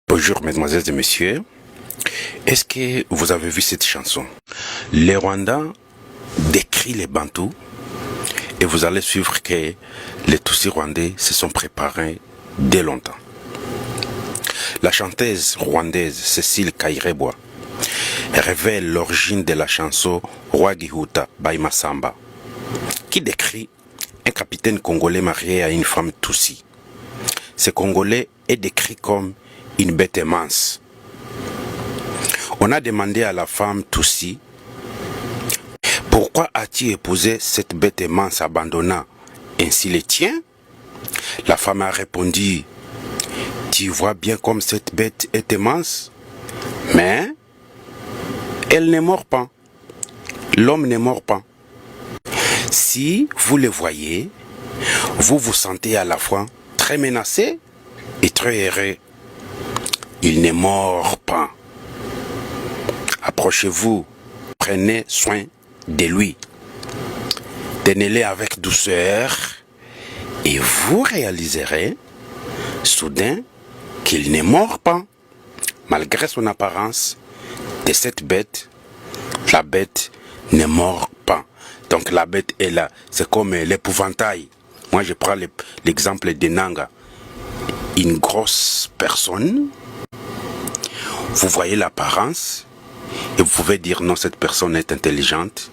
Bonjour mesdemoiselles et messieurs, est-ce que vous avez vu cette chanson? Les Rwandais décrit les Bantous et vous allez suivre que les Tutsis rwandais se sont préparés dès longtemps. La chanteuse rwandaise Cécile Kayirebwa révèle l'origine de la chanson Rwagihuta by Masamba, qui décrit un capitaine congolais marié à une femme Tutsi. Ce Congolais est décrit comme une bête immense. On a demandé à la femme Tutsi: pourquoi as-tu épousé cette bête immense abandonnant ainsi les tiens? La femme a répondu: tu vois bien comme cette bête est immense, mais elle ne mord pas. L'homme ne mord pas. Si vous le voyez, vous vous sentez à la fois très menacé et très heureux. Il ne mord pas. Approchez-vous, prenez soin de lui. Tenez-le avec douceur et vous réaliserez soudain qu'il ne mord pas. Malgré son apparence de cette bête, la bête ne mord pas. Donc la bête est là, c'est comme l'épouvantail. Moi je prends l'exemple de Nanga. Une grosse personne, vous voyez l'apparence et vous pouvez dire non, cette personne est intelligente,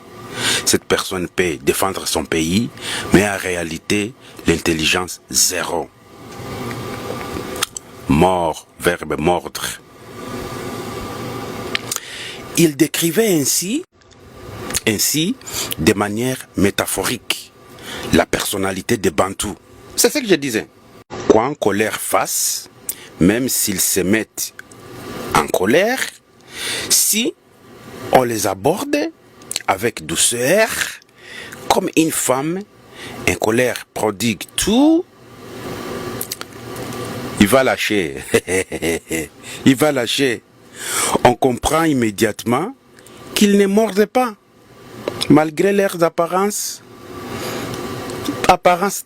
cette personne peut défendre son pays, mais en réalité l'intelligence zéro. Mort, verbe mordre. Il décrivait ainsi de manière métaphorique la personnalité des Bantous. C'est ce que je disais. Quoi en colère face, même s'ils se mettent en colère, si on les aborde avec douceur, comme une femme en colère prodigue tout, il va lâcher. Il va lâcher. On comprend immédiatement qu'ils ne mordent pas, malgré leurs apparences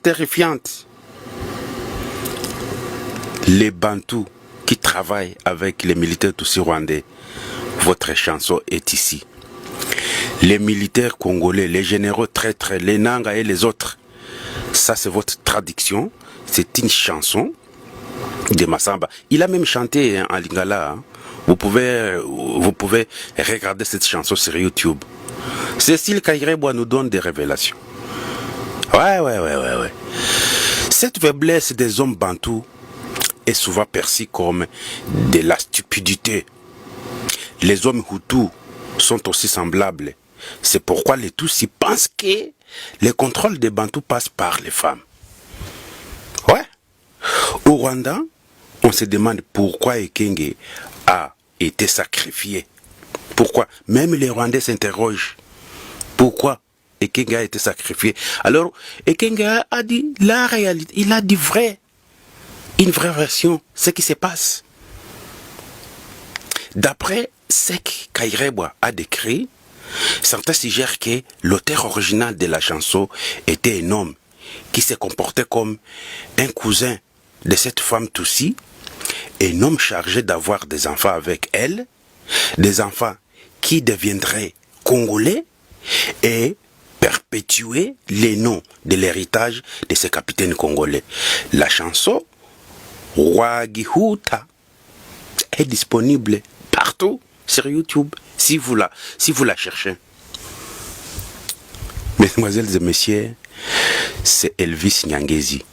terrifiantes. Les Bantous qui travaillent avec les militaires Tutsis rwandais, votre chanson est ici. Les militaires congolais, les généraux traîtres, les Nanga et les autres, ça c'est votre traduction, c'est une chanson de Masamba. Il a même chanté en lingala. Vous pouvez regarder cette chanson sur YouTube. Cécile Kayirebwa nous donne des révélations. Ouais. Cette faiblesse des hommes bantous est souvent perçue comme de la stupidité. Les hommes hutus sont aussi semblables. C'est pourquoi les Tutsis pensent que le contrôle des bantous passe par les femmes. Ouais. Au Rwanda, on se demande pourquoi Ekenge a été sacrifié. Pourquoi? Même les Rwandais s'interrogent. Pourquoi Ekenge a été sacrifié? Alors, Ekenge a dit la réalité. Il a dit vrai. Une vraie version, ce qui se passe. D'après ce que Kayirebwa a décrit, certains suggèrent que l'auteur original de la chanson était un homme qui se comportait comme un cousin de cette femme Tutsi, un homme chargé d'avoir des enfants avec elle, des enfants qui deviendraient congolais et perpétuer les noms de l'héritage de ce capitaine congolais. La chanson Rwagihuta est disponible partout sur YouTube si vous la cherchez. Mesdemoiselles et messieurs, c'est Elvis Nyangezi.